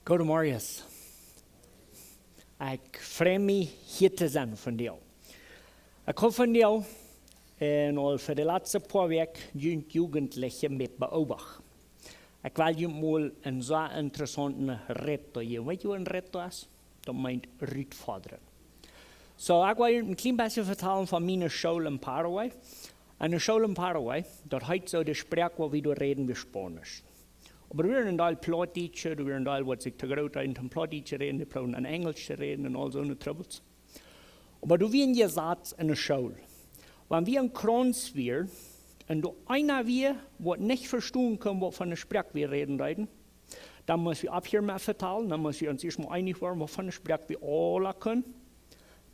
Goedemorgen. Ik freue mich, hier te zijn van jou. Ik hoop van jou en al voor de laatste paar weken Jugendliche met beobacht. Ik wil je mal een zo interessante retto geven. Weet je wat een retto is? Dat meint uitvorderen. Ik wil je een klein beetje vertellen van mijn school in Paraguay. En de school in Paraguay, dat heet zo de spraak waar we door reden weer Spanisch. Maar we zijn een deel Plautdeutsche, we zijn een deel wat zich te groot uit een Plautdeutsche reden, die proberen een Engels te reden en al zo'n troubles. Maar du werden gesagt in der Schule, wenn wir ein Kranz wir und du einer wir, was nicht verstehen kann, was von der Sprache wir reden, dann müssen wir ab hier mal vertellen, dann müssen wir uns erstmal einig werden, was von der Sprache wir alle können,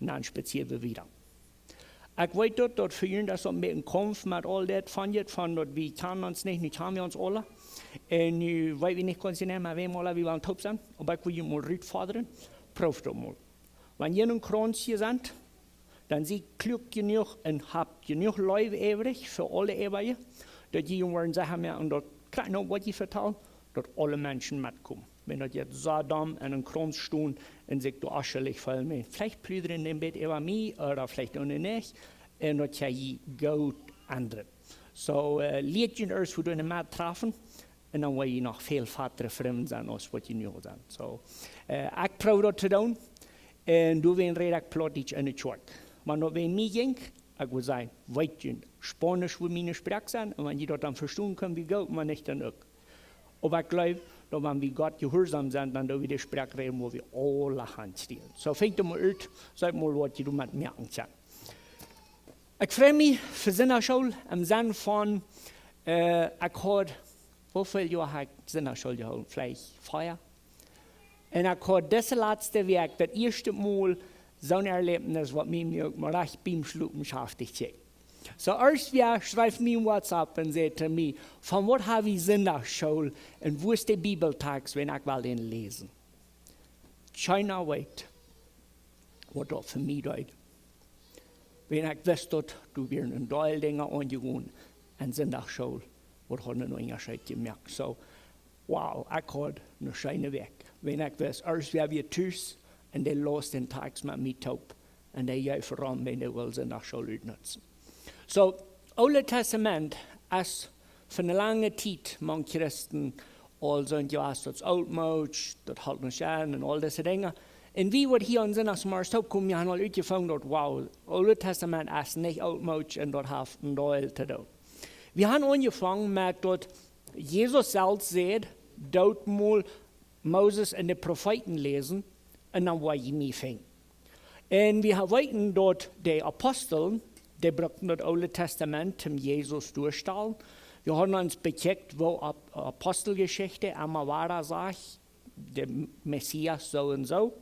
und dann speziell wir wieder. Ich weiß dort für ihn, dass wir mit dem Kampf mit all das von dort, wir können uns nicht haben wir uns alle. Und nu weet we niet constant, maar we moeten wel top zijn. Maar ik wil je maar uitvorderen. Proef dat maar. Wanneer je een krantje bent, dan zie je kluk genoeg en heb je genoeg lijf overig voor alle eeuwen. Dat je jongen zeggen, en dat krijg je nog wat je vertelt, dat alle mensen metkomen. Wenn dat je zo dom en een krans staan en zich door ascherlijk vallen mee. Vielleicht plüderen in dem Bett über mij, oder vielleicht ohne nicht. En dat je goed anderen. Leert je eerst hoe je een maat treffen. En dan wil je nog veel vatere vreemd zijn als wat je nu zijn. Ik probeer dat te doen. En toen ben ik plottig in de kerk. Maar als we niet ging, ik wil zeggen, weet je, Spanisch wil mijn spraak zijn. En als je dat dan verstaan kan, wie goed, maar niet dan ook. Maar ik geloof, dat wanneer we God gehoorzaam zijn, dan doen we de spraak reden, waar we alle hand stellen. Vind er maar uit, zeg maar wat je met merken kan. Ik freue mich für Sinnerschule im Sinne von, ich had, hoeveel jaar heb ik Sinnerschule gehouden? Vielleicht 4. En ik had deze laatste week, dat eerste Mal, zo'n Erlebnis, wat mij ook maar recht beimschlucken beschäftigt hat. Erst weer schreibt mir in WhatsApp und sagt mir, von was habe ich Sinnerschule und wo ist der Bibeltext, wenn ich will den lesen? Keiner weiß, was das für mich bedeutet. Wenn ich wusste, dass du wieder ein Teil Dinge angegangen und Sonntagsschule, was hat einen Unterschied gemerkt. Wow, ich hatte eine schöne Weg. Wenn ich wusste, erst wäre wir Tschüss und der los den Tag mit mir taub und der jäh voran, wenn der will Sonntagsschule nutzen. Alte Testament ist für eine lange Zeit, manche Christen, also ja, das Altmodsch, das halt nicht an und all diese Dinge. En wie wordt hier in Sonndagsmorgen opkomen, je hebt al uitgevonden dat, wauw, Oude Testament is niet oudmoedig en dat heeft een deel te doen. We hebben aangevangen met dat Jezus zelf zegt, dat moet Moses en de profeten lezen en dan wil je mee vinden. En we weten dat de apostelen, die brachten het Oude Testament om Jezus doorstellen. We hebben ons bekijkt, wo Apostelgeschichte einmal war, sagt, der Messias so und so.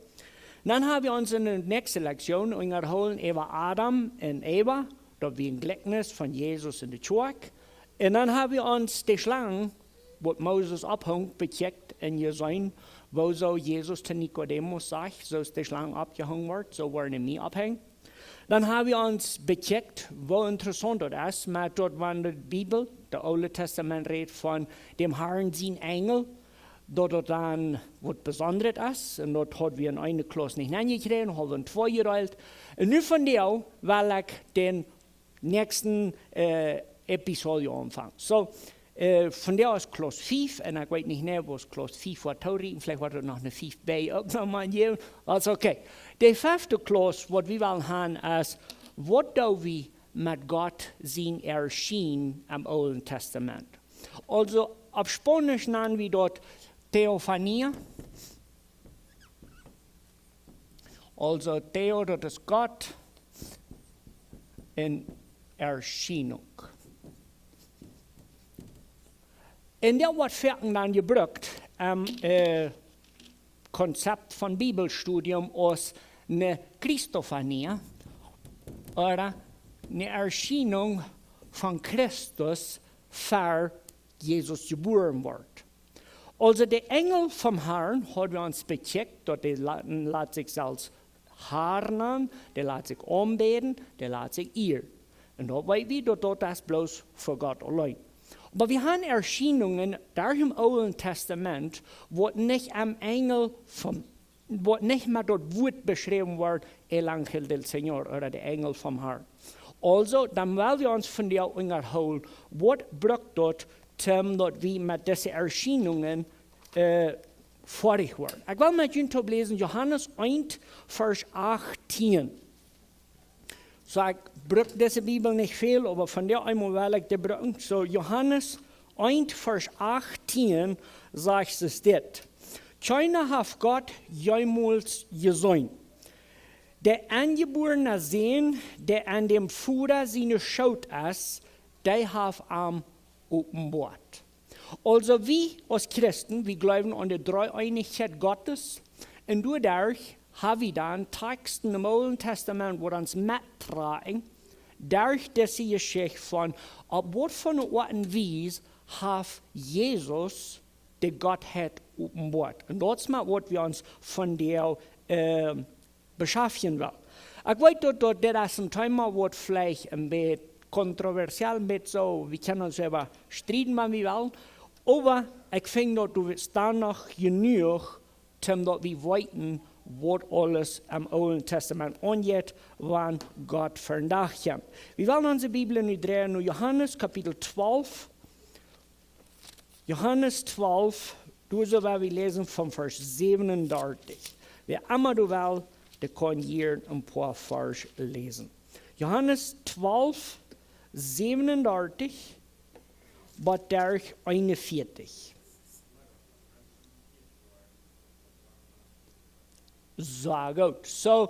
Dann haben wir uns in der nächsten Lektion unterhalten über Adam und Eva, da wie ein Gleichnis von Jesus in der Kirche. Und dann haben wir uns die Schlangen, was Moses abhängt, bekickt und gesehen, wo so Jesus zu Nikodemus sagt, so ist die Schlange abgehangen wird, so wollen wir mich abhängen. Dann haben wir uns bekickt, wo interessant das ist, mit dort, wenn die Bibel, das Alte Testament redet von dem Herrn, sein Engel, dat dan wat Besonderes ist. Und dort hat wir in eine Klasse nicht angekriegt, haben in 2 geteilt. Und nu von der will ich den nächsten Episode anfangen. Von der aus Klasse 5, und ich weiß nicht mehr, was Klasse 5 war, vielleicht war da noch eine 5b auch noch mal geben. Also okay. Die 5. Klasse, was wir wollen haben, ist, was da wir mit Gott sein Erschien am Alten Testament. Also auf Spanisch nennen wir dort Theophania. Also Theo, das ist Gott in Erscheinung. Und der wird fertig dann gebraucht am Konzept von Bibelstudium als eine Christophania oder eine Erscheinung von Christus für Jesus geboren wird. Also der Engel vom Herrn hat wir uns bekickt, dass der lässt sich selbst harnen, der lässt sich anbeten, der lässt sich ehren. Und da weiß wir, dass das bloß für Gott allein. Aber wir haben Erscheinungen, da im Alten Testament, wo nicht am Engel wo nicht mal dort Wort beschrieben wird, el Ángel del Señor oder der Engel vom Herrn. Also, dann wollen wir uns von dir unterholen, was braucht dort, dass wir mit diesen Erscheinungen fertig werden. Ich will mit Ihnen lesen, Johannes 1, Vers 18. So, ich brauche diese Bibel nicht viel, aber von der einmal will ich die brauchen. So, Johannes 1, Vers 18 sagt es dit. Keiner hat Gott jemals gesehen. Der angeborene Sohn, der an dem Vater seine Schuld ist, der hat am offenbart. Also wir als Christen, wir glauben an die Dreieinigkeit Gottes und dadurch haben wir dann Texte im Alten Testament, wo uns mittragen, durch diese Geschichte von, auf was von Art und Weise hat Jesus die Gottheit offenbart. Und das ist mal, was wir uns von der beschaffen wollen. Ich weiß, dass das ein Thema wird vielleicht ein bisschen kontroversiell, mit so, wir können uns über streiten, wenn wir wollen, aber ich finde, dass du bist dann noch genug, dass wir weiten, was alles im Alten Testament angeht, wann Gott verdacht hat. Wir wollen unsere Bibel nu drehen, Johannes Kapitel 12. Johannes 12, du so wir lesen vom Vers 37. Wer immer du willst, der kann hier ein paar Vers lesen. Johannes 12, 37, bis Derch 41. So gut. So,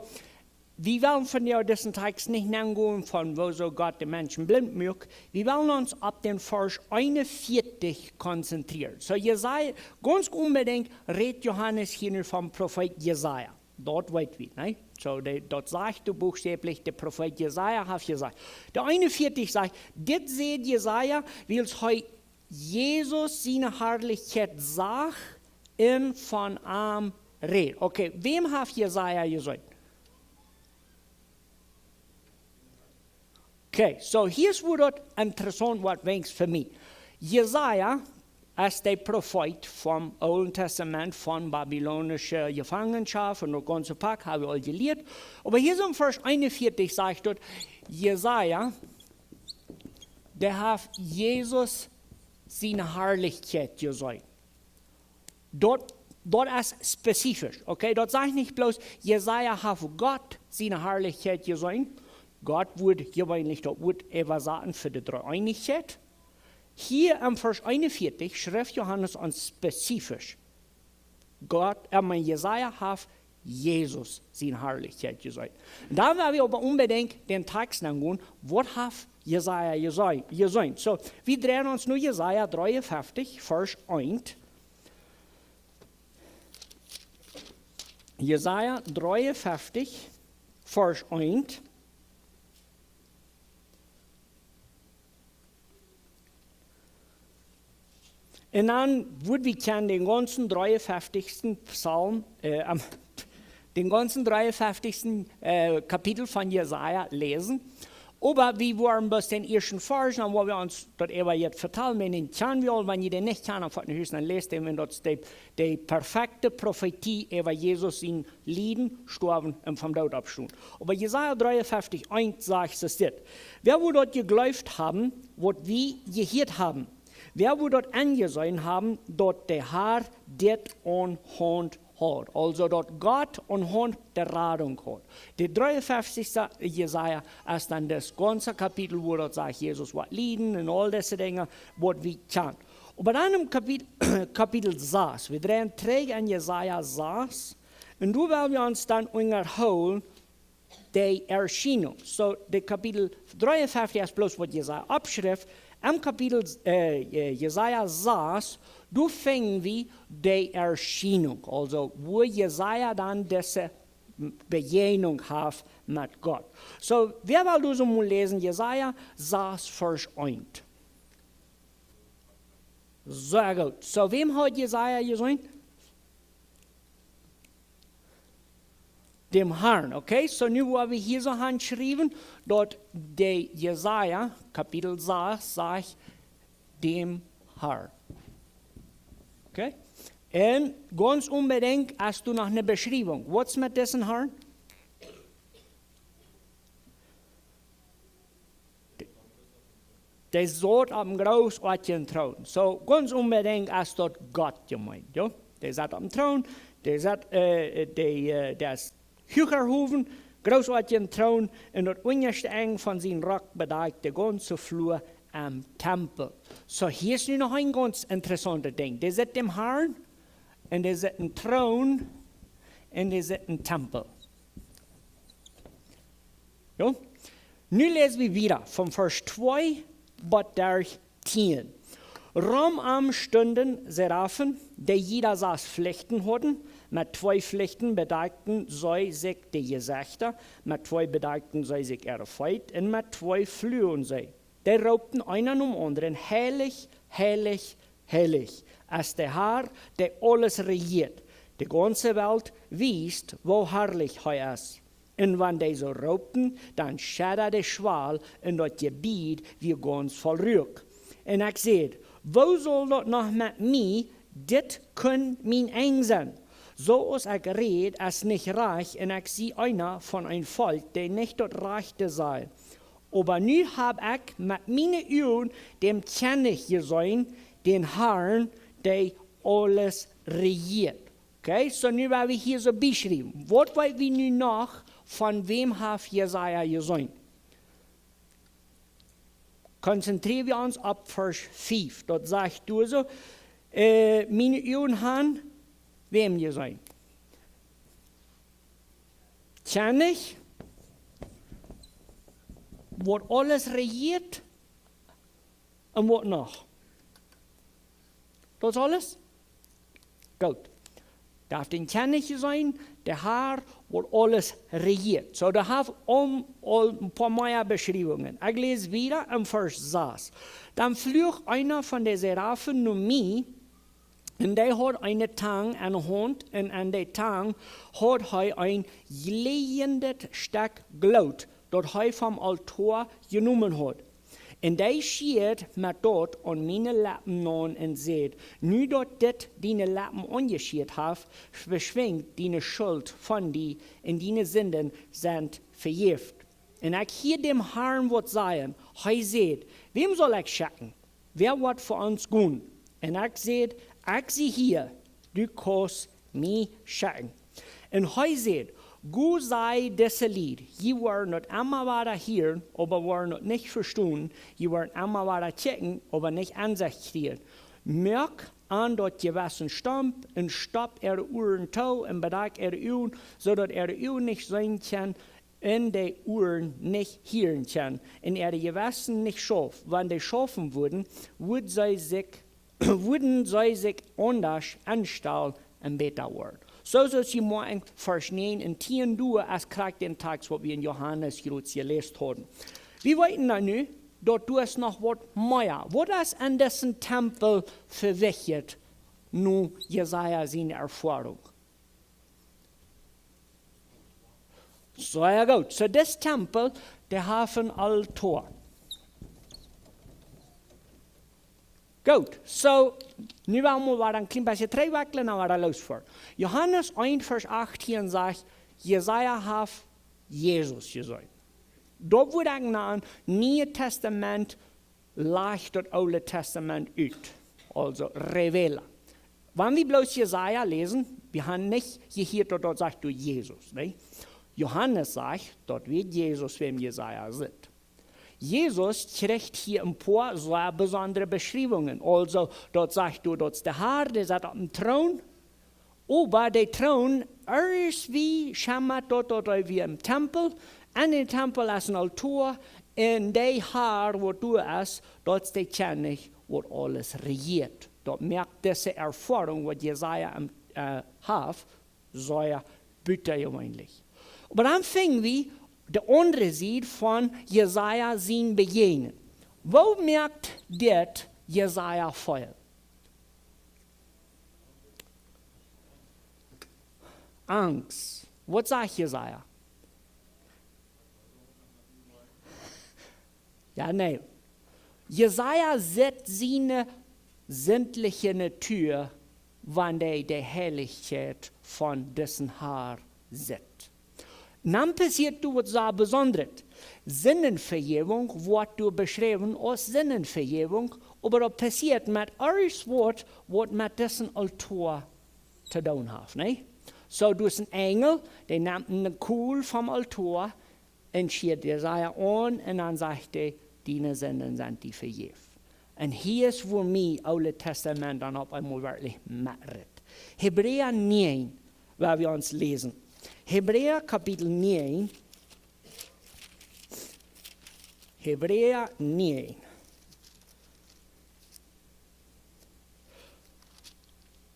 wir wollen von diesen Text nicht nachgehen, von wo so Gott die Menschen blind macht. Wir wollen uns auf den Vers 41 konzentrieren. So, Jesaja, ganz unbedingt redet Johannes hier vom Prophet Jesaja. Dort weit wir, ne? So, dort sagt du buchstäblich, der Prophet Jesaja hat gesagt. Der 41 sagt, das seht Jesaja, weil es heute Jesus seine Herrlichkeit sagt, in von am Red. Okay, wem hat Jesaja gesagt? Okay, so hier ist wo interessant was wenigstens für mich. Jesaja ist der Prophet vom Alten Testament, von babylonischer Gefangenschaft und das ganze Pack, habe ich all gelehrt. Aber hier so im Vers 41 sagt dort, Jesaja, der hat Jesus seine Herrlichkeit gesagt. Dort ist spezifisch, okay? Dort sagt nicht bloß, Jesaja hat Gott seine Herrlichkeit gesehen. Gott würde gewöhnlich dort sagen für die Dreieinigkeit. Hier im Vers 41 schreibt Johannes uns spezifisch. Jesaja hat Jesus seine Herrlichkeit gesehen. Da werden wir aber unbedingt den Text angehen, was hat Jesaja gesehen. So, wir drehen uns nur Jesaja 53, Vers 1. Jesaja 53, Vers 1. Und dann würden wir kennen den ganzen 53. Psalm, den ganzen 53. Kapitel von Jesaja lesen. Aber wir wollen bis den ersten Vers, dann wollen wir uns dort jetzt vertellen, wenn den kennen wir, wenn ihr den nicht kennen, dann lest ihr, wenn dort die perfekte Prophetie über Jesus in Lieden, Sterben und vom Tod abstund. Aber Jesaja 53, 1 sagt es dit. Wer wo dort geglaubt haben, was wir gehört haben, wer wo dort angesehen haben, dort der Herr det on Hand hat. Also dort Gott und Hand der Radung hat. Der 53. Jesaja ist dann das ganze Kapitel, wo dort sagt, Jesus wird leiden und all diese Dinge, was wir kennen. Aber dann im Kapitel 6, wir drehen träge an Jesaja 6, und du werden wir uns dann unterholen, die Erscheinung. So, der Kapitel 53 ist bloß, was Jesaja abschrift. Am Kapitel Jesaja 6, du fängen wir die Erscheinung, also wo Jesaja dann diese Begegnung hat mit Gott. So, wer will du so mal lesen? Jesaja 6, Vers 1. Sehr gut. So, wem hat Jesaja gesehen? Dem Herrn, okay? So, nun haben wir hier so handschrieben, dort der Jesaja, Kapitel 6, sagt, dem Herrn. Okay? Und ganz unbedingt hast du noch eine Beschreibung. Was mit diesem Herrn? Der sitzt auf dem großartigen Thron. So ganz unbedingt ist dort Gott gemeint. Ja? Der sitzt auf dem Thron, der ist Hücherhofen, großartigen Thron, und dort unterste Eng von seinem Rock bedeckt der ganze Flur am Tempel. So hier ist noch ein ganz interessantes Ding. Der sitzt im Herrn, und der sitzt im Thron, und der sitzt im Tempel. Ja? Nun lesen wir wieder vom Vers 2 bis Derch 10. Rum stunden Seraphen, die jeder saß Pflichten hatten. Mit 2 Pflichten bedeckten sie sich die Gesichter, mit 2 bedeckten sie sich ihre Feit, und mit 2 flohen sie. Die raubten einen um anderen, heilig, heilig, heilig, als der Herr, der alles regiert. Die ganze Welt wisst, wo herrlich er ist. Und wenn die so raubten, dann schäderte der Schwal und das Gebiet wie ganz voll Rück. Und ich sehe, wo soll das noch mit mir, das kann mein Eng sein. So ist ich red, als nicht reich, und ich sehe einer von einem Volk, der nicht dort Rechte sei. Aber nu hab ich mit meinen Augen dem König gesehen, den Herrn, der alles regiert. Okay, so nu werden wir hier so beschrieben. Was wollen wir nu noch, von wem hat Jesaja gesehen? Konzentrieren wir uns auf Vers 5. Dort sagt du so, meine Augen haben wem gesehen? König, was alles regiert, und was noch? Das alles? Gut. Darf den König sein, der Herr, wo alles regiert. So, da haben wir ein paar mehr Beschreibungen. Ich lese wieder im Vers 6. Dann flog einer von den Seraphen nur mir, und der hat eine Tang an der Hand, und an der Tang hat er ein gleiendes Stück Glut, das er vom Altar genommen hat. Und der schiert mit dort an meine Lappen an und sagt, nu dort dit deine Lappen angeschiert hat, verschwingt deine Schuld von dir, und deine Sünden sind verjährt. Und ich hier dem Herrn wird sagen, er sagt, wem soll ich schicken? Wer wird für uns gehen? Und ich sagt, ich sehe hier, du kannst mich schicken. Und er sagt, gut sei dieses Lied. Je waren nicht einmal weiter hören, aber waren nicht verstehen. Je waren einmal weiter checken, aber nicht Ansicht kriegen. Merk an dort gewassen Stamp und stopp ihre Uhren tau und bedeck ihre Uhren, sodass ihre Uhren nicht sehen kann und die Uhren nicht hören kann. Und ihre gewassen nicht schaffen. Wenn die schaffen würden, würden sie sich anders anstellen und besser werden. So soll sie morgen Vers 9 und 10 durch, als kriegt den Text, was wir in Johannes kurz gelesen haben. Wir weiten dann nu, dort du es noch was mehr. Was ist an diesem Tempel verwickelt, nun Jesaja seine Erfahrung? So, ja gut. So, das Tempel, der hat ein Altar. Gut, so, nu werden wir ein klein bisschen terugwechseln, dann wir los vor. Johannes 1, Vers 18 sagt, Jesaja hat Jesus gesehen. Dort wird angenommen, Neue Testament leicht das Alte Testament aus, also revela. Wenn wir bloß Jesaja lesen, wir haben nicht gehört, dort sagt du Jesus. Ne? Johannes sagt, dort wird Jesus, wem Jesaja sieht. Jesus kriegt hier ein paar so besondere Beschreibungen. Also, dort sagt du, dort ist der Herr, der sitzt auf dem Thron. Aber der Thron ist wie schammert dort wie im Tempel. An dem Tempel ist ein Altar. Und der Herr, wo du ist, dort ist der König, wo alles regiert. Dort merkt diese Erfahrung, was Jesaja hat, sehr bittergewöhnlich. Aber dann fingen wir der andere Seite von Jesaja sein Begegnen. Wo merkt das Jesaja Feuer? Angst. Was sagt Jesaja? Ja, nein. Jesaja sieht seine sämtliche Natur, wann die Herrlichkeit von dessen Haar sieht. Dann passiert du was sehr Besonderes. Sinnenvergebung wird du beschrieben als Sinnenvergebung, aber das passiert mit alles Wort, was mit dessen Altar zu tun hat. Ne? So, du bist ein Engel, der nimmt eine Kuhl vom Altar und schiebt Jesaja an und dann sagt er, deine Sünden sind die vergeben. Und hier ist, wo mir das Alte Testament dann auf einmal wirklich mitredet. Hebräer 9, weil wir uns lesen. Hebräer Kapitel 9. Hebräer 9.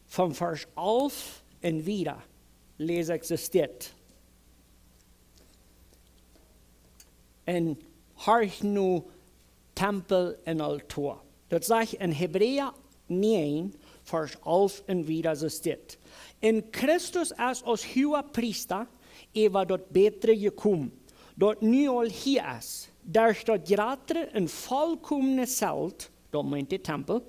Vom Vers 11 und wieder lese ich es dit. Und horch nu Tempel und Altar. Das sagt in Hebräer 9, Vers 11 und wieder es dit. In Christus als hoher Priester, war dort betere gekommen, dort nu al hier ist, durch dort gerade ein vollkommene Zelt, dort meint der Tempel,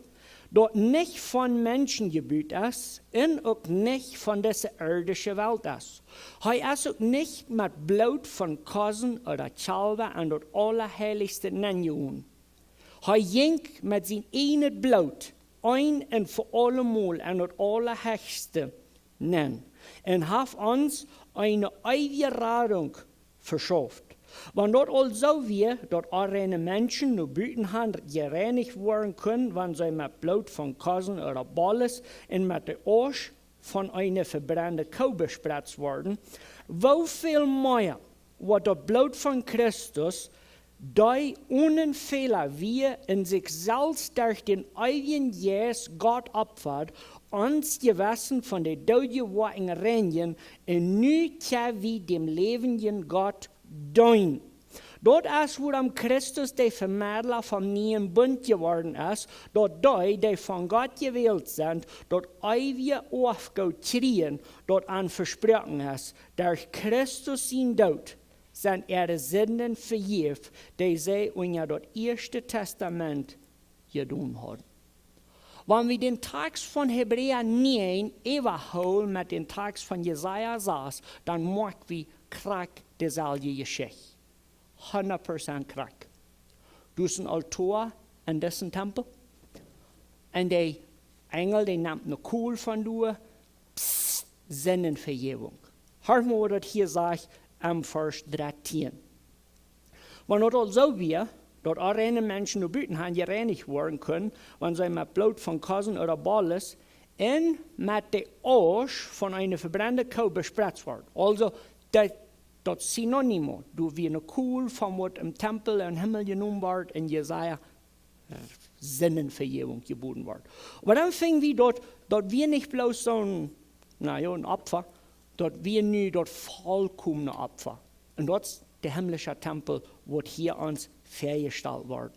dort nicht von Menschen gebaut ist und auch nicht von dieser irdischen Welt ist. Er ist auch nicht mit Blut von Kosen oder Chalbe und dort allerheiligste Nenjungen. Er ging mit seinem eigenen Blut ein und für allemal und dort allerheiligste nennen und hat uns eine ewige Rettung verschafft. Wenn dort also wir, dort reine Menschen nur Bütenhand gereinigt werden können, wenn sie mit Blut von Kosen oder Balles und mit der Arsch von einer verbrannten Kuh bespritzt werden, wie viel mehr wird das Blut von Christus, die ohne Fehler wir in sich selbst durch den ewigen Jesus Gott opfert, uns gewassen von der Todgeworfen reinigen und nicht wie dem lebenden Gott dienen. Dort ist, wo am Christus der Vermittler vom neuen Bund geworden ist, dort die von Gott gewählt sind, dort ewige Aufgabe kriegen, dort an versprochen ist, durch Christus sein Tod sind ihre Sünden vergeben, die sie unter das Erste Testament getan haben. Wenn wir den Text von Hebräer 9 überholen mit dem Text von Jesaja 6, dann merken wir, krack dieselbe Geschichte. 100% krack. Du hast ein Altar in dessen Tempel und der Engel, der nimmt eine Kuhl von dir, Sinnenvergebung. Hör mal, was das hier sagt am Vers 13. Wenn das also wir, dort reine Menschen nur Büten haben, gereinigt werden können, wenn sie mit Blut von Kosen oder Balles und mit der Arsch von einer verbrannten Kuh bespritzt werden. Also, das ist Synonym. Du wie eine Kuhl von was im Tempel im Himmel genommen wird, in Jesaja Sinnenvergebung geboten wird. Aber dann fingen wir dort wir nicht bloß so ein Opfer, dort wir nie dort vollkommene Opfer. Und dort ist der himmlische Tempel, wo hier uns vorgestellt wird.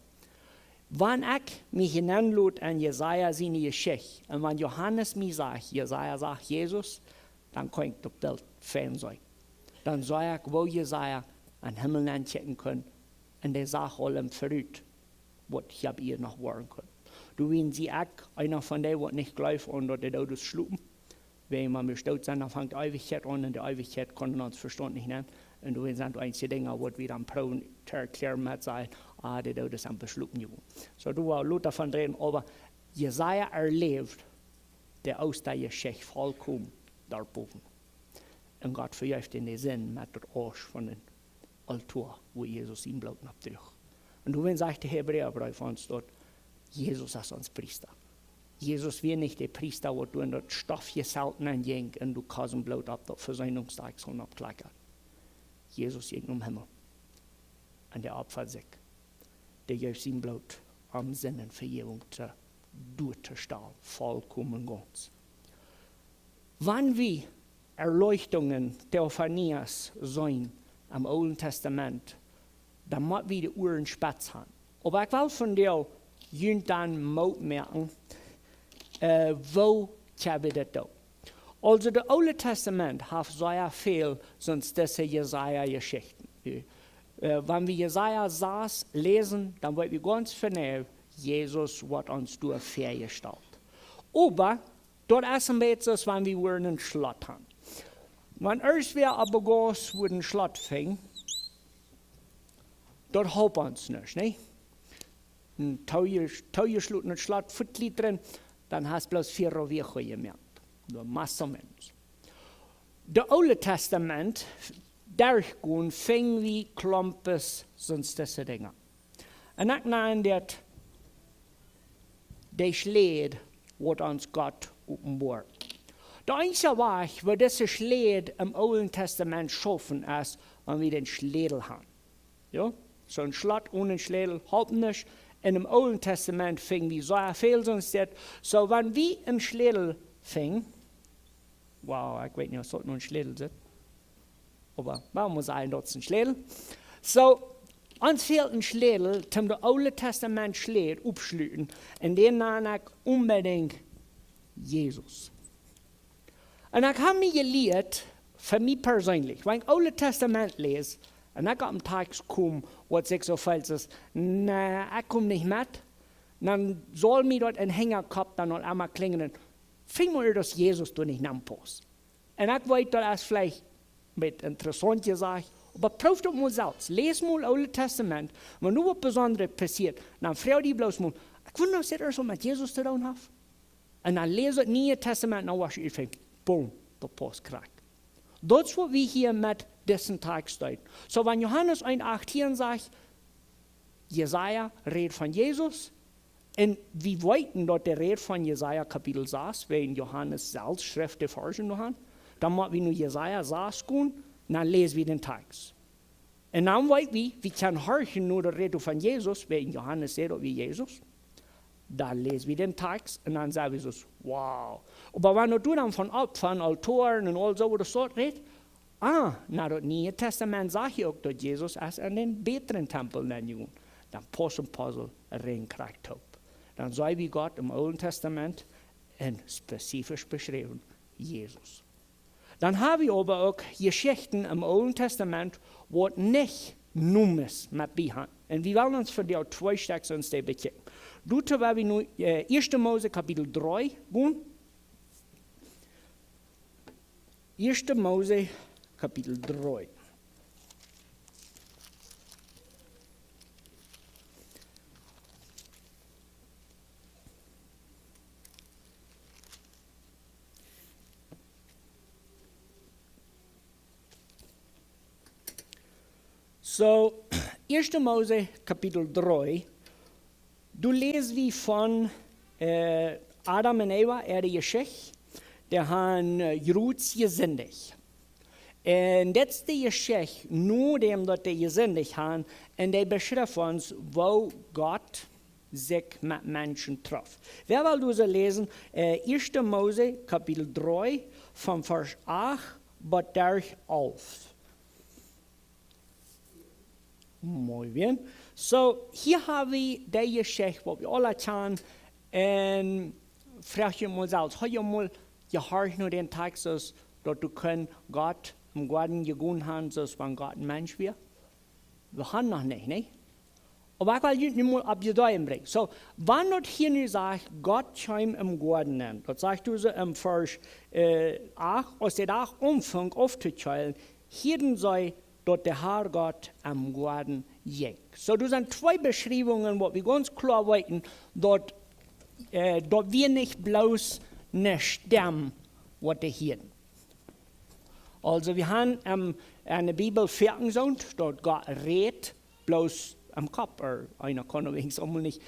Wenn ich mich hineinlud an Jesaja seine Geschichte, und wenn Johannes mir sagt, Jesaja sagt Jesus, dann kann ich das Bild Fan sein. Dann sage ich, wo Jesaja an den Himmel anchecken können, und der sagt allem verrückt, was ich habe ihr noch werden können. Du wenn sie auch einer von denen, der nicht glaubt und der Tod ist schlupen, wenn man bestimmt sind, dann fängt die Ewigkeit an, und die Ewigkeit können uns Verstand nicht nehmen. Und du sind einige Dinge, die wir dann proben zu erklären, mit sagen, der Tod ist am Beschlucken geworden. So, du warst Luther davon reden, aber Jesaja erlebt, der aus der Geschichte vollkommen dort oben. Und Gott verjährt in den Sinn mit dem Arsch von dem Altar, wo Jesus ihn Blut abdrückt. Und du sagst der Hebräerbrief uns dort, Jesus ist uns Priester. Jesus wird nicht der Priester, wo du in das Stoff gesalten anging und du kannst Blut ab, das Versöhnungstag soll abkleckern. Jesus ging um Himmel. Und der Opfer sich. Der gibt sein Blut am Sinnen Vergebung zu durchzustellen, vollkommen ganz. Wann wir Erleuchtungen Theophanias sein am Alten Testament, dann müssen wir die Uhren spitz haben. Aber ich will von dir dann merken, wo habe ich das? Also das Alte Testament hat sehr viel sonst diese Jesaja-Geschichten. Wenn wir Jesaja 6 lesen, dann wird wir ganz genau Jesus wird uns durch fähiggestellt. Aber dort ist ein bisschen, wenn wir einen Schlot haben. Wenn erst wir aber groß mit einem Schlot fingen, dort haupt uns nicht, ne? Ein teuerschlutenen Schlot, Viertel drin, dann hast du bloß 4 Wochen gemerkt. Nur Masse Mensch. Das Alte Testament, Derch fing wie Klumpes, sonst diese Dinge. Und ich nenne das, der Schläd, wird uns Gott offenbart. Der einzige Weg, wo diese Schläd im Alten Testament schaffen, ist, wenn wir den Schlädel haben. Ja? So ein Schlot ohne Schlädel, halb nicht. In dem Alten Testament fing wie so viel sonst das. So, wenn wir einen Schlädel fingen, wow, ich weiß nicht, was dort noch ein Schlädel ist. Aber warum muss ein dort ein Schlädel? So, uns fehlt ein Schlädel, zum das Alte Testament Schlädel abschließen. Und den nenne ich unbedingt Jesus. Und ich habe mir gelehrt, für mich persönlich, wenn ich das Alte Testament lese, und ich am Tag komme, was ich so falsch ist, ich komme nicht mit, dann soll mir dort ein Hängerkopf dann noch einmal klingeln. Fing mal, dass Jesus du nicht nachpasst. Und ich weiß, das ist vielleicht mit interessant gesagt, aber prüf doch mal selbst. Les mal das Alte Testament. Wenn nur was Besonderes passiert, dann frag die bloß mal, ich wundere, was das so mit Jesus zu tun hat. Und dann lese das Neue Testament, dann was ich denke, boom, der Post kriegt. Das ist, was wir hier mit diesem Tag stehen. So, wenn Johannes 1,8 hier sagt, Jesaja redet von Jesus, und wir weiten dort der Rede von Jesaja Kapitel 6, wenn Johannes selbst Schriften forschen haben, dann machen wir nur Jesaja 6 gehen, dann lesen wir den Text. Und dann weiten wir können hören nur die Rede von Jesus, wenn Johannes sagt, wie Jesus. Dann lesen wir den Text und dann sagen wir so, wow. Aber wenn du dann von Opfern, Altoren und all so, was so redest, na, das Neue Testament sagt ja auch, dass Jesus als an den besseren Tempel nennen. Dann passen Puzzle reinkriegt. Dann sei wie Gott im Alten Testament und spezifisch beschrieben, Jesus. Dann haben wir aber auch Geschichten im Alten Testament, wo nicht Nummes mit behandeln. Und wir wollen uns für die 2 Stücke uns die bekennen. Dort werden wir nun 1. Mose Kapitel 3 gehen. 1. Mose Kapitel 3. So, 1. Mose Kapitel 3. Du lest wie von Adam und Eva, die Geschichte, die haben Jruts gesündigt. Und das ist die Geschichte, nur dem, dass die gesündigt haben, und die beschreibt uns, wo Gott sich mit Menschen trifft. Wer will du so lesen? 1. Mose, Kapitel 3, von Vers 8 bis 11. Muy bien. So, hier haben wir die Geschichte, wo wir alle kennen, und frag ich mal selbst, hast du mal gehört nur den Text, dass du Gott im Garten gegangen haben, dass wenn Gott ein Mensch wäre? Wir haben noch nicht, ne? Aber ich will nicht mal ab die Däume bringen. So, wenn du hier nicht sagst, Gott kam im Garten an, das sagst du so im Vers 8, aus der Tag umfängt aufzuzählen, hier sei dort der Herr Gott am Garten ging. So, das sind 2 Beschreibungen, wo wir ganz klar weiten, dort wir nicht bloß eine Stamm, was der Hirten. Also, wir haben in der Bibel 4 gesagt, dort Gott redet bloß am Kopf, einer kann übrigens auch nicht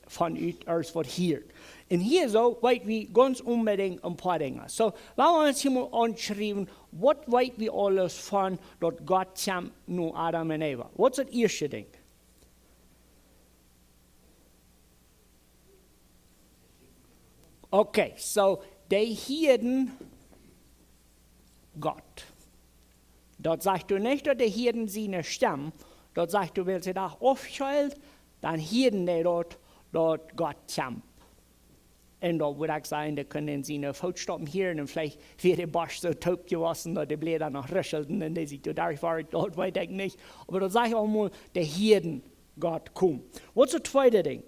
von aus was hier. Und hier so, weit wir ganz unbedingt ein paar Dinge. So, wenn wir uns hier mal anschreiben, was weit wir alles von, dort Gott kam nur Adam und Eva. Was ist das erste Ding? Okay, so, die Hirten Gott. Dort sagst du nicht, dass die Hirten sie nicht stammen. Dort sagst du, wenn sie da aufschaltet, dann Hirten die dort Gott kämpft. Und da würde ich sagen, da können sie eine Fußstoppen hier und vielleicht wird der Bosch so taub gewaschen, dass die Blätter noch rüscheln und die sich da fahren, dort weiß ich nicht. Aber da sage ich auch mal, der Hirten Gott kommt. Was ist das zweite Ding?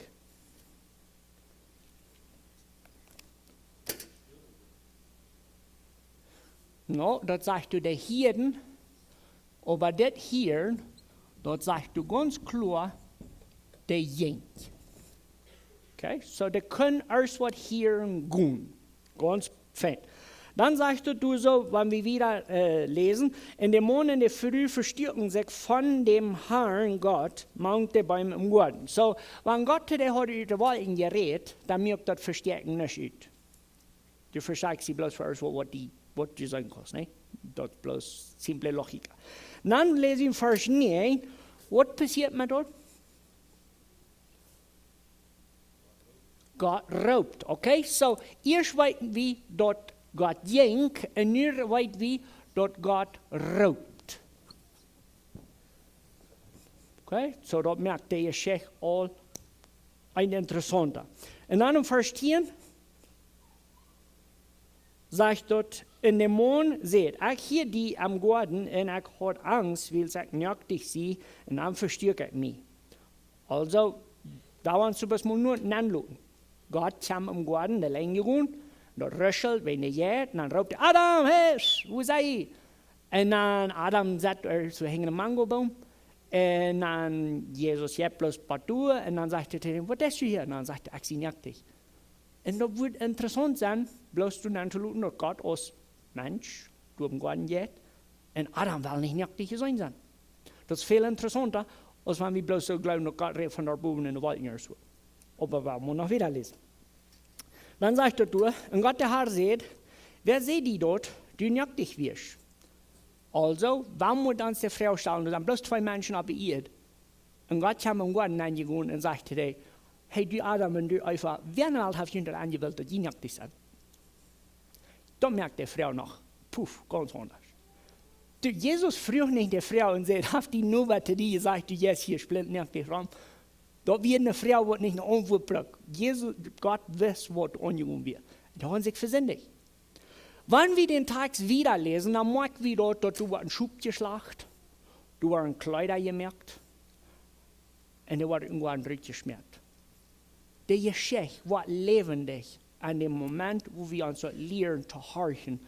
No, dort sagst du der Hirten, aber das hier, dort sagst du ganz klar, der Jenk. Okay, so der können erst was hören gehen. Ganz fein. Dann sagst du so, wenn wir wieder lesen, in den Monaten der Früh verstärken sich von dem Herrn Gott Mounte beim im Garten. So, wenn Gott der hat über die Wolken geredet, dann merkt das Verstärken nicht ut. Du verstehst sie bloß für uns, was du sagen kannst, ne? Das ist bloß simple Logik. Dann lesen wir in Vers 9, was passiert mit dort? Gott raubt, okay? So, erst weiten wir dort Gott jenk, en nu weet wie dat Gott raubt. Okay, so dat merkt der Geschäft all ein interessanter. En dan in Vers 10 sagt dort, in dem Mond seht, ich hier die am Garten en ich hat Angst, weil ich jagt dich sie, en dann verstärkt mich. Also, da waren sie bis nur nanloten. Gott kam am Garten, der Länge geruhen, dat röschelt, wenn er jäht, dann raubt er, Adam, hey, wo sei ich? Und dann Adam zat er zu hängen am Mangobaum. Und dann Jesus jäht bloß partout. Und dann sagt er zu ihm, was ist du hier? Und dann sagt er, ich sehe dich. Und das wird interessant sein, bloß du dann zu luten, dass Gott als Mensch durch den Garten jäht. Und Adam will nicht nacktig sein. Das ist viel interessanter, als wenn wir bloß so glauben, dass Gott redet von der Buben in der Wald. Aber wir wollen noch wieder lesen. Dann sagt er du, und Gott der Herr sagt, wer seht die dort, du nacktig wirst? Also, warum muss dann die Frau stellen, dann bloß 2 Menschen aber ihr? Und Gott kam am Garten angegangen und sagte, hey, du Adam und du Eva, wer noch hat jemand angewählt, dass die nacktig sind? Dann merkt die Frau noch, puff, ganz anders. Du, Jesus fragt nicht die Frau und sagt, habt die nur was zu dir gesagt, du jetzt hier splintnacktig rum? Da wird eine Frau wird nicht eine Antwort brauchen. Jesus, Gott weiß, was angegangen wird. Da haben sie sich versündigt. Wenn wir den Text wieder lesen, dann merken wir dort, dass du einen Schub geschlagen, du waren Kleider gemerkt und du warst irgendwo ein Rück geschmiert. Der Geschichte war lebendig an dem Moment, wo wir uns lernen zu horchen,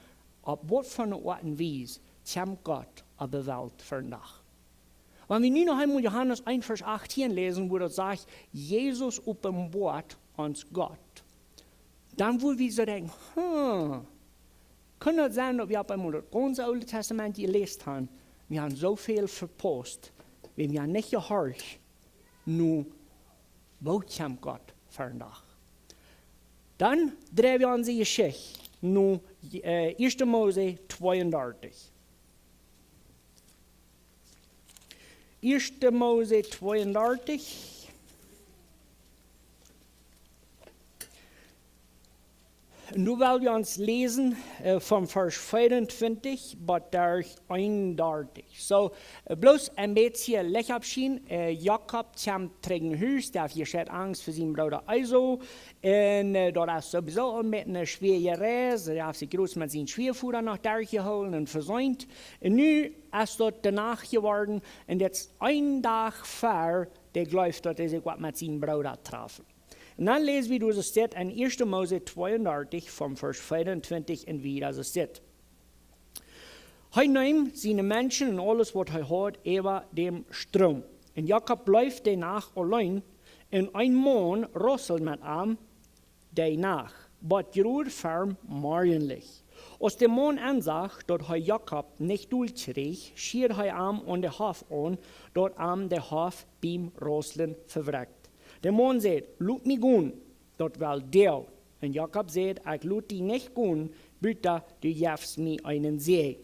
auf was von der Art und Weise kommt Gott auf die Welt für den Tag. Wenn wir nun noch einmal Johannes 1, Vers 18 lesen, wo das sagt, Jesus offenbart uns Gott, dann würden wir so denken, kann das sein, dass wir auf einmal das ganze Alte Testament gelesen haben, wir haben so viel verpasst, wenn wir nicht gehört, nur wo kommt Gott für den Tag. Dann drehen wir unsere Geschichte, nur 1. Mose 32. 1. Mose 32. Nu wollen wir uns lesen vom Vers 24 bis Derch 31. So, bloß ein bisschen Lechabschien. Jakob kam gegen Hus, der hat Angst für seinen Bruder Esau. Und da ist sowieso mit einer schweren Reise. Er hat sich groß mit seinen Schwerfuder nach Derch geholt und versäumt. Und nun ist dort danach geworden. Und jetzt ein Tag vor, der glaubt, dass er sich mit seinem Bruder trafen. Und dann lesen wir, wie es steht, in 1. Mose 32, vom Vers 24 und wieder so steht. Er nimmt seine Menschen und alles, was er hat, über dem Strom. Und Jakob läuft danach allein, und ein Mann rasselt mit ihm danach, aber gerührt firm morgenlich. Als der Mann ansah, dass er Jakob nicht durchkriegt, schier er ihm an der Hof an, dort ihm der Hof beim Rasseln verwreckt. Der Mann sagt, lut mich gehen, dort will der. Und Jakob sagt, ich lut dich nicht gehen, bitte, du gibst mir einen See.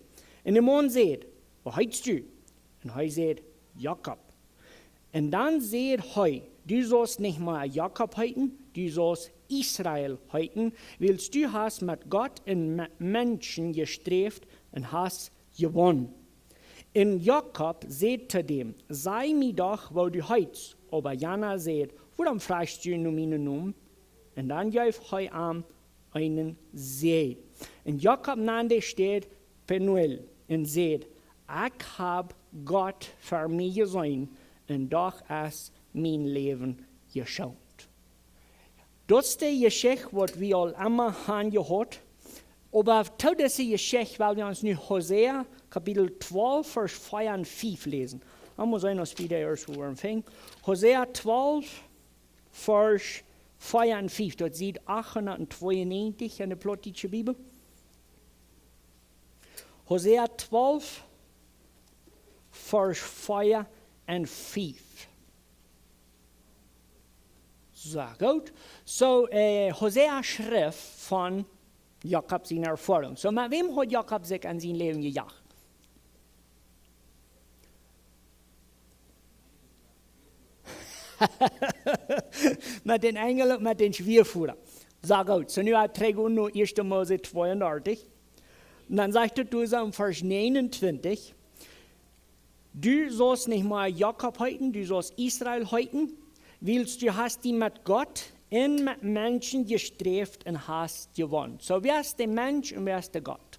Und der Mann sagt, wo heißt du? Und er sagt, Jakob. Und dann sagt er, du sollst nicht mal Jakob heißen, du sollst Israel heißen, weil du hast mit Gott und Menschen gestrebt und hast gewonnen. Und Jakob sagt zu dem, sei mir doch, wo du heißt. Aber Jana sagt, warum fragst du nur meinen Namen? Und dann gab er ihm einen See. Und Jakob nannte steht Penuel und sagt, ich habe Gott für mich gesehen und doch ist mein Leben geschont. Das ist die Geschichte, was wir all immer haben gehört. Aber zu dieser Geschichte, weil wir uns nu Hosea, Kapitel 12, Vers 4 und 5 lesen. Da muss ich noch wieder erst anfangen. Hosea 12, Vers 4 und 5. Dort sieht 892 in der Plottische Bibel. Hosea 12, Vers 4 und 5. So, gut. So, Hosea schrift von Jakob seine Erfahrung. So, mit wem hat Jakob sich an sein Leben gejagt? Mit den Engeln und mit den Schwierführern. So gut. So, nu trägt nur 1. Mose 32. Und dann sagt er so im Vers 29, du sollst nicht mal Jakob heuten, du sollst Israel heuten, willst du hast die mit Gott und mit Menschen gestrebt und hast gewonnen. So, wer ist der Mensch und wer ist der Gott?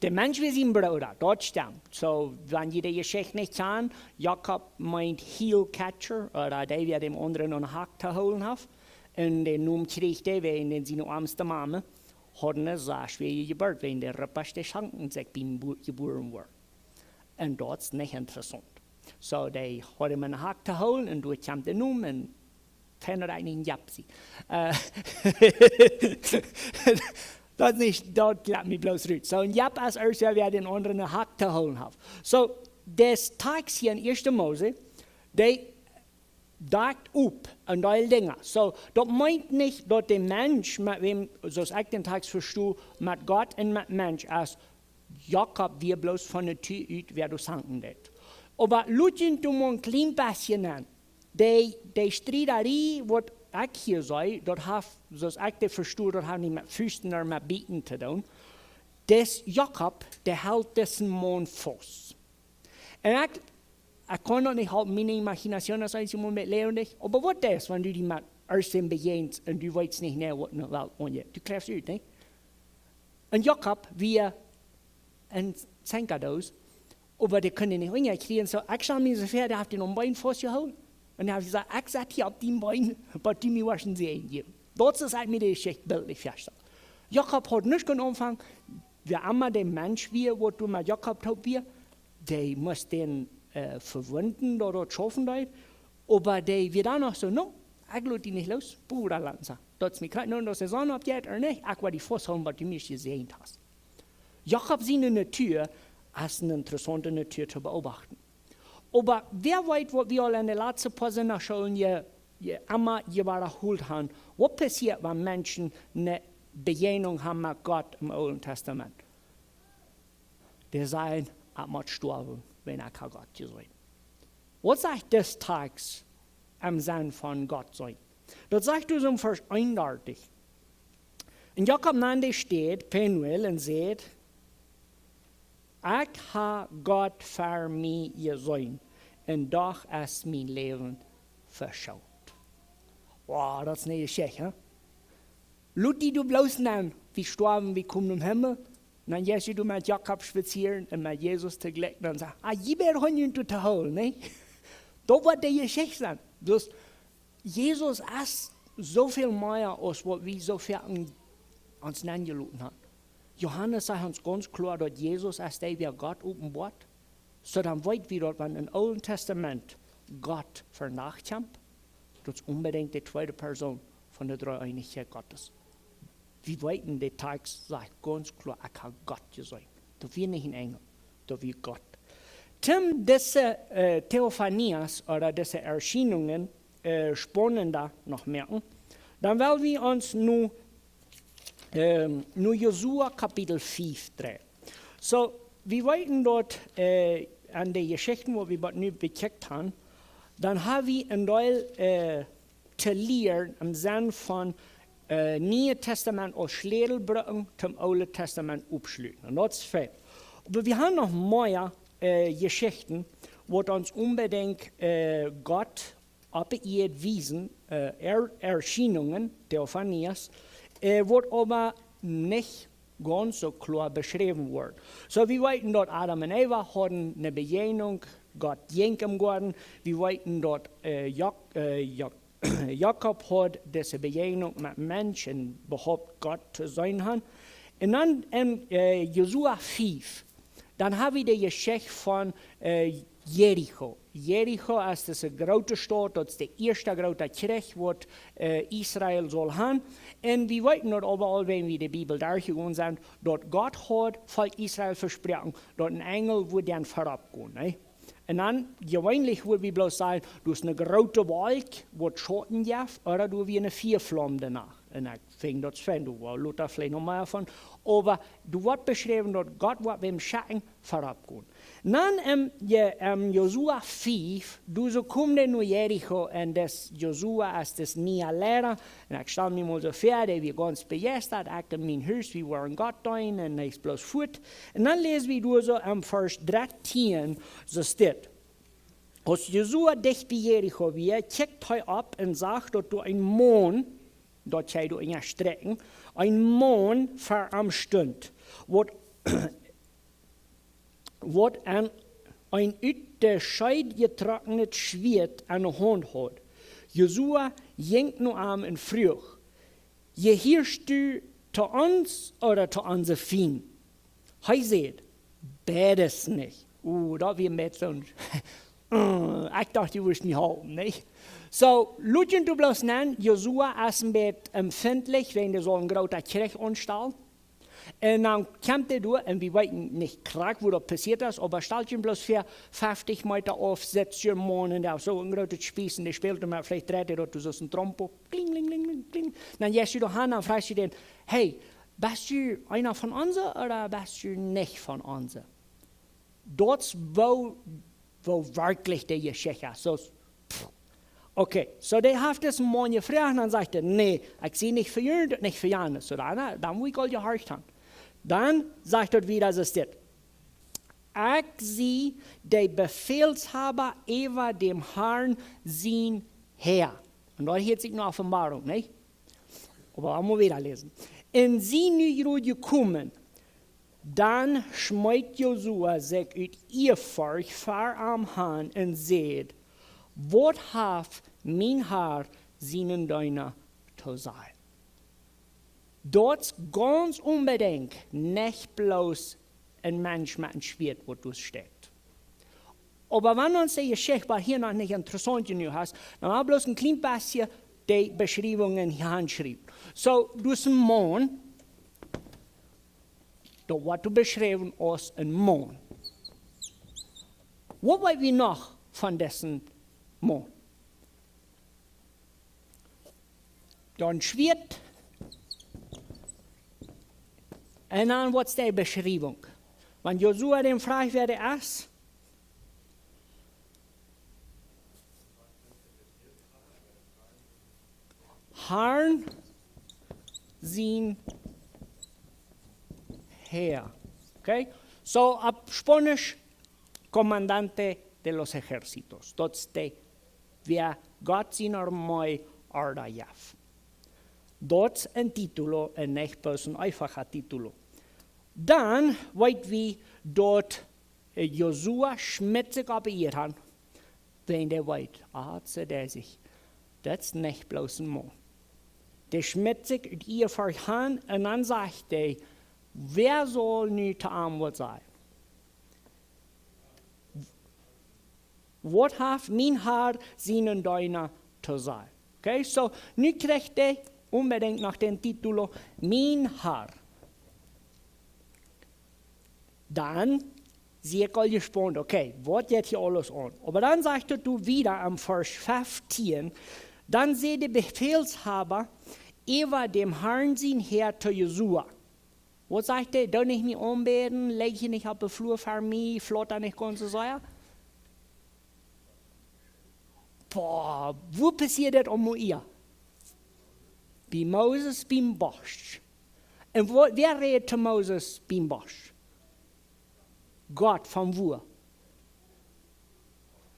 Der Mensch ist sein Bruder, dort stimmt. So, wenn ihr die Geschichte nicht kennt, Jakob meint Heel Catcher, oder der, der dem anderen einen Hack zu holen hat. Und den Namen kriegt der, wenn er seine armste Mama hat eine sehr schwere Geburt, wenn der Ripperste Schanken sich geboren wurde. Und das ist nicht interessant. So, der hat ihm einen Hack zu holen und dort kam der Name und fängt eigentlich ein Japsi. Das nicht, dort klappt mich bloß rüt. So, ein Jap als erstes, wer den anderen einen Hack zu holen hat. So, das Text hier in 1. Mose, der dagt up an die Dinge. So, das meint nicht, dass der Mensch, mit wem, so ich den Text verstehe, mit Gott und mit Mensch, als Jakob wir bloß von der Tür ut, wer du sanken det. Aber Lutjen du mal ein klein bisschen an. Die Streiterie, was ich hier sage, das hat, so ich das verstehe, das hat nicht mit Füßen oder mit Bieten zu tun. Das Jakob, der hält dessen Mond fast. Und ich kann doch nicht halt meine Imagination sagen, ich muss mit lernen, aber was das, wenn du die mit ersten beginnst und du weißt nicht mehr, was in der Welt angeht. Du kriegst ut, nicht? Und Jakob, wir ein Zenkados, aber die können nicht hinkriegen. So, ich schaue mir so fair, der hat den Bein festgehalten. Und dann habe ich gesagt, ich sage hier auf dem Bein, aber die mir waschen sie eingeben. Das ist halt mir die Geschichte bildlich festgestellt. Jakob hat nicht angefangen, wer immer der Mensch wir, wo du mit Jakob taub wir, der muss den verwunden oder schaffen, aber der wird dann noch so, no, ich lasse die nicht los, Bruder Lanza. Das ist mir gerade nur, dass er Sonne abgeht oder nicht, ich will die festhalten, was du mir gesehen hast. Jakob seine Natur als eine interessante Natur zu beobachten. Aber wer weiß, was wir alle in den letzten paar Sonntagschulen immer wiederholt haben, was passiert, wenn Menschen eine Begegnung haben mit Gott im Alten Testament? Die sagen, ich muss sterben, wenn ich kein Gott sein. Was sagt das Tags am Sinn von Gott sein? Das sagt uns im Vers 31. In Jakob 9 steht, Penuel, und sagt, ich habe Gott für mich gesehen und doch ist mein Leben verschaut. Wow, das ist eine Geschichte, hm? Lutti, du bloß nennen, wir sterben, wir kommen im Himmel. Dann gehst du mit Jakob spazieren und mit Jesus zu gleich und sagst, Hiebert hat ihn zu holen, ne? Das wird die Geschichte sein. Dus Jesus ist so viel mehr, als was wir so viel uns angeluten haben. Johannes sagt uns ganz klar, dass Jesus ist der, der Gott offenbart. So dann weit wir dort, wenn im Alten Testament Gott vernachkämpft, das ist unbedingt die zweite Person von der Dreieinigkeit Gottes. Wir weiten den Text, sagt ganz klar, ich habe Gott gesagt. Das wir nicht ein Engel, das wir Gott. Tim, diese Theophanias oder diese Erscheinungen spannender noch merken, dann werden wir uns nur Josua Kapitel 5 drehen. So, wir weiten dort an die Geschichten, wo wir nu bekickt haben, dann haben wir ein Teil zu lernen im Sinne von Neue Testament aus Schledelbrücken zum Alten Testament abschließen. Und das ist viel. Aber wir haben noch mehr Geschichten, wo uns unbedingt Gott auf ihr wiesen, Erscheinungen, Theophanias, wo aber nicht ganz so klar beschrieben wird. So, wir weiten dort, Adam und Eva hatten eine Begegnung, Gott ging im Garten, wir weiten dort Jakob hat diese Begegnung mit Menschen behauptet, Gott zu sein hat. Und dann in Josua 5, dann haben wir die Geschichte von Jericho. Jericho ist diese große Stadt, das ist der erste große Krieg, was Israel soll haben. Und wir wissen dort überall, wenn wir die Bibel durchgegangen sind, dort Gott hat Volk Israel versprochen, dort ein Engel wird dann vorabgehen. Ne? Und dann, gewöhnlich würde wir bloß sagen, du hast eine große Wolke, wo Schatten gibt, oder du wie eine Vierflamme danach. Und ich fing das an, du war Luther vielleicht noch mehr davon. Aber du wird beschrieben, dass Gott wird mit dem Schatten vorabgehen. Dann Josua 5, du so kommst nach Jericho und das Josua ist das neue Lehrer. Und ich stelle mir mal so vor, der wir ganz begeistert, ich in mein Haus, wir waren Gott rein und ich bloß fort. Und dann lesen wir du so am Vers 13, so steht, als Josua dicht bei Jericho war, kickt er ab und sagt, dass du ein Mond, dort sei du in der Strecken, ein Mond vor am Stund, wo ein uit der Scheid getrocknet Schwert an der Hand hat. Josua jenkt nu am und frug, gehörst du zu uns oder zu unseren Feind? Er sagt, beides nicht. Da wir mit so ein, ich dachte, du wirst mich haben, nicht? So, Lutjen du bloß nennen, Josua ist ein bisschen empfindlich, wenn er so ein großer Krieg anstellt. Und dann kommt er durch, und wir wissen nicht krank, wo das passiert ist, aber stellt ihn bloß für 50 Meter auf, setzt ihn Mann und auf so ein großes Spieß, und der spielt ihm vielleicht dreht er dort so ein Trompo, kling, kling, kling, kling, kling. Dann gehst du da hin und fragst du den, hey, bist du einer von uns oder bist du nicht von uns? Dort, wo wirklich der Geschichte ist. So, okay, so der hat das Mann gefragt und dann sagt er, nee, ich sehe nicht für ihn, nicht für Janus. So dann muss ich all gehorcht haben. Dann sagt er wieder, so steht, ich sehe der Befehlshaber über dem Herrn sein Herr. Und da hat sich eine Offenbarung, nicht? Aber auch mal wieder lesen. Und sie nu gekommen, dann schmeißt Josua sich uit ihr Volk vor am Herrn und sagt, was hat mein Herr seinen Diener zu sagen? Dort ganz unbedingt nicht bloß ein Mensch mit einem Schwert, wo du steckt. Aber wenn uns die Geschichte hier noch nicht interessant genug hast, dann haben wir bloß ein kleines bisschen die Beschreibungen hier anschreiben. So, du bist ein Mann, da wird du beschrieben als ein Mann. Was wollen wir noch von dessen Mann? Dann Schwert. Und dann was die Beschreibung. Wenn Josua den fragt, wer der ist, Herrn, sein Herr. Okay? So, ab Spanisch, Comandante de los Ejércitos. Das ist der, wer Gott sein Armee ordert. Das ist ein Titel, ein nicht bloß ein einfacher Titel. Dann, weit wie dort Josua schmidt sich auf ihr Hand, wenn der weit, der sich, das ist nicht bloß ein Mann. Der schmidt sich in ihr Hand und dann sagt er, wer soll nu zu arm sein? Was hat mein Herr seinen Diener zu sagen? Okay, so, nu kriegt er unbedingt nach dem Titel, mein Herr. Dann sehe ich all gespannt, okay, was geht hier alles an? Aber dann sagt du wieder am Vers 15, dann sehe der Befehlshaber über dem Herrn sein Herr zu Josua. Was sagt er? Darf ich mich anbeten, lege ich nicht auf den Flur für mich, flotter nicht ganz so sehr? Boah, wo passiert das um ihr? Bei Moses beim Bosch. Und wer redet zu Moses beim Bosch? Gott von wo?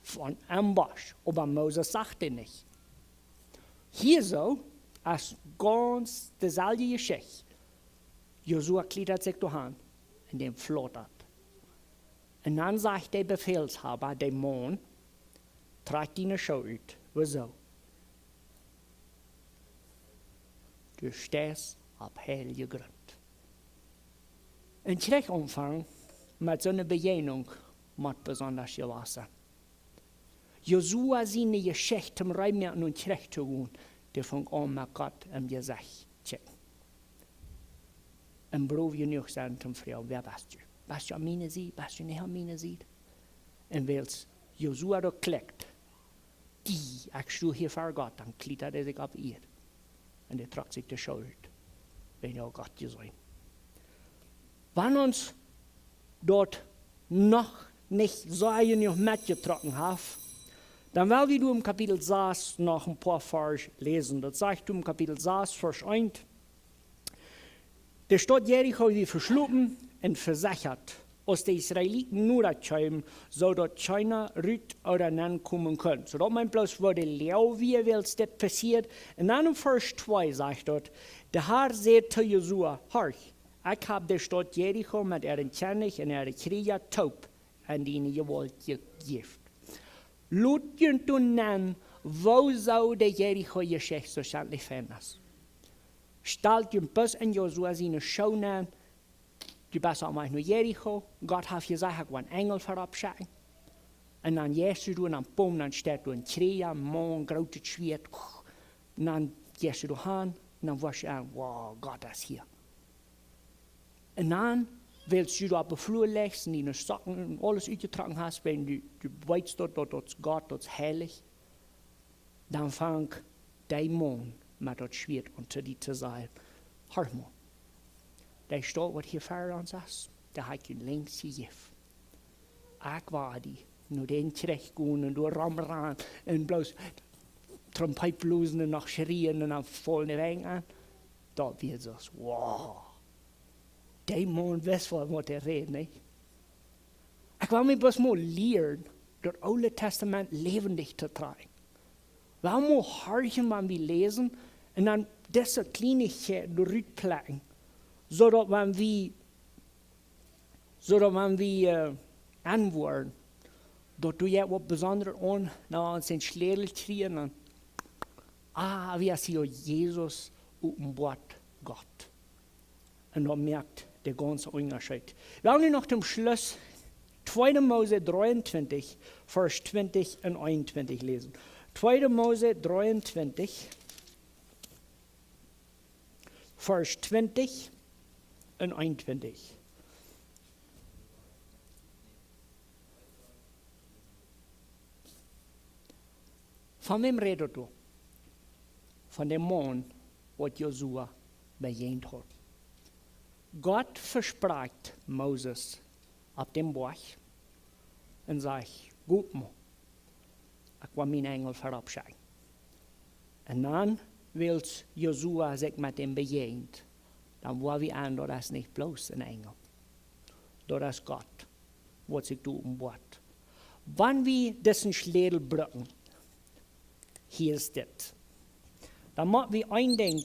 Von einem Bosch. Aber Moses sagte nicht. Hier so ist ganz dieselbe Geschichte. Josua gliedert sich durch und dem flottert. Und dann sagt der Befehlshaber, der Mann, trägt deine Schuhe aus. Wieso? du stehst auf heilige Grund. Ein Trechanfang mit so einer Begegnung muss besonders gelassen. Josua seine Geschichte im Reimerken und Recht zu gehen, die fängt an mit Gott im Gesicht zu checken. Und brauche ich nicht sagen zum Frau, wer bist du? Bist du an meine Seite? Bist du nicht an meine Seite? Und weil Josua da klickt, ich stehe hier vor Gott, dann klickt er sich auf ihr. Und er trägt sich die Schuld, wenn er Gott gesehen. Wenn uns dort noch nicht so eine mitgetragen haben, dann werden wir im Kapitel 6 noch ein paar Vers lesen. Das sagt im Kapitel 6, Vers 1. Der Stadt Jericho wie verschlossen und versichert, aus den Israeliten nur kommen, so dass keiner rüt oder nan kommen kann. So dass man bloß wurde leer, wie das passiert. Und dann im Vers 2 sagt dort, der Herr sagt zu Josua, horch, ich habe der Stadt Jericho mit ihren König und ihren Krieger taub an die Gewalt gegeben. Lutjen toen nan, wo zou de Jericho Geschichte so schändlich finden? Stellt je bus in Josua seine Schau an, du bist auch mal nur Jericho, Gott hat gesagt, ich will einen Engel verabschieden. Und dann gehst du an den Baum, dann steht du ein Krieger, ein Mann, großes Schwert, und dann gehst du hin, und dann wirst du an, wow, Gott ist hier. Und dann willst du da auf den Flur legst und deine Socken und alles uitgetragen hast, wenn du weißt, dass Gott, das ist heilig, dann fang dein Mann mit das Schwert unter dir zu sagen, hör mal, der steht, was hier vor uns ist, der hat ihn längst gegeben. Ich war die, nur den zurechtgehen und nur ramran und bloß Trompetblusen und noch schrien und dann vollen Regen an, da wird es, wow. Der Mann weiß, was er redet, nicht? Ich will mir bloß mal lernen, das Alte Testament lebendig zu tragen. Wir wollen mal horchen, wenn wir lesen, und dann diese Kleinigkeiten durchplagen, so dass wenn wir antworten, dass du ja was Besonderes an, na uns den Schlägel kriegen, und wir sehen Jesus und Wort Gott. Und dann merkt der ganze Unterschied. Wir wollen noch zum Schluss 2. Mose 23, Vers 20 und 21 lesen. 2. Mose 23, Vers 20 und 21. Von wem redet du? Von dem Mann, was Josua begegnet hat. Gott versprach Moses auf dem Berg und sagt, gut, ich will meinen Engel verabschieden. Und dann will Josua sich mit ihm begegnen. Dann wollen wir an, das ist nicht bloß ein Engel. Das ist Gott, was sich tut im Wort. Wenn wir diesen Schlägel brücken, hier ist das. Dann müssen wir ein Ding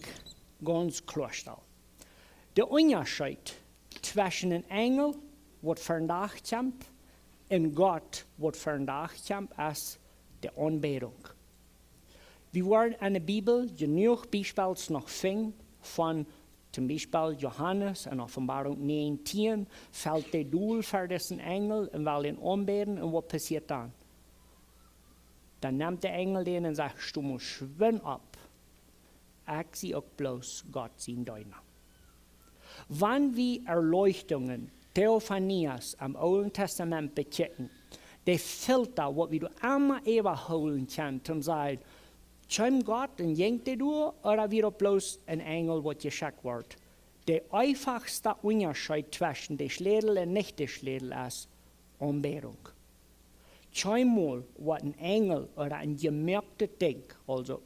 ganz klarstellen. Der Unterschied zwischen einem Engel, der vandaag kommt, und Gott, der vandaag kommt, ist die Anbetung. Wir werden in der Bibel genug Beispiele noch finden von zum Beispiel Johannes in Offenbarung 19, fällt der Doel für diesen Engel und will ihn anbeten, und was passiert dann? Dann nimmt der Engel den und sagt, du musst schwimmen ab. Ich sehe auch bloß Gott sein Deiner. Wenn wir Erleuchtungen, Theophanias am Alten Testament bekicken, der Filter, was wir immer überholen können, um zu sagen, kommt Gott und jenkt er durch, oder wieder bloß ein Engel, was geschickt wird. Der einfachste Unterschied zwischen der Schlädel und nicht der Schlädel ist Anbetung. Scheinbar, was ein Engel oder ein gemerktes Ding, also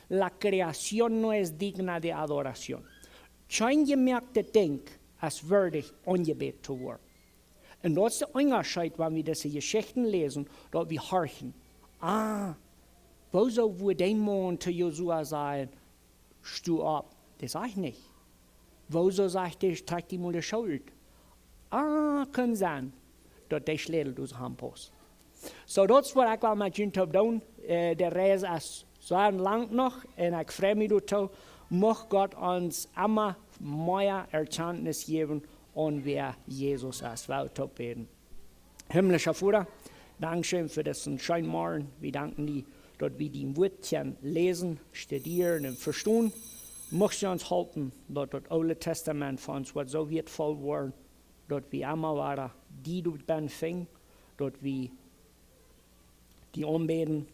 la creación no es digna de adoración. Kein gemerktes Ding ist würdig, angebetet zu werden. Und das ist der Unterschied, wenn wir diese Geschichten lesen, dass wir horchen. Wo soll wohl dein Mann zu Josua sagen, steh ab? Das sage ich nicht. Wo soll sagt er, trag die mal die Schuld? Kann sein, dass der Schlägel durch den Pass. So, das ist, was ich mal mit Ihnen tun. Der Reise ist So lang noch, und ich freue mich dazu, mag Gott uns immer mehr Erkenntnis geben, und wer Jesus ist. Wir beten. Himmlischer Vater, Dankeschön für diesen schönen Morgen. Wir danken dir, dass wir die Wörtchen lesen, studieren und verstehen. Möchtest du uns helfen, dass das Alte Testament von uns wird so wertvoll werden, dass wir immer weiter die du fing, dass wir die anbeten,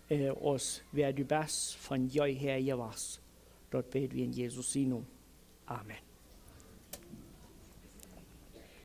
als wer du bist, von dir her was. Dort beten wir in Jesus' Namen. Amen.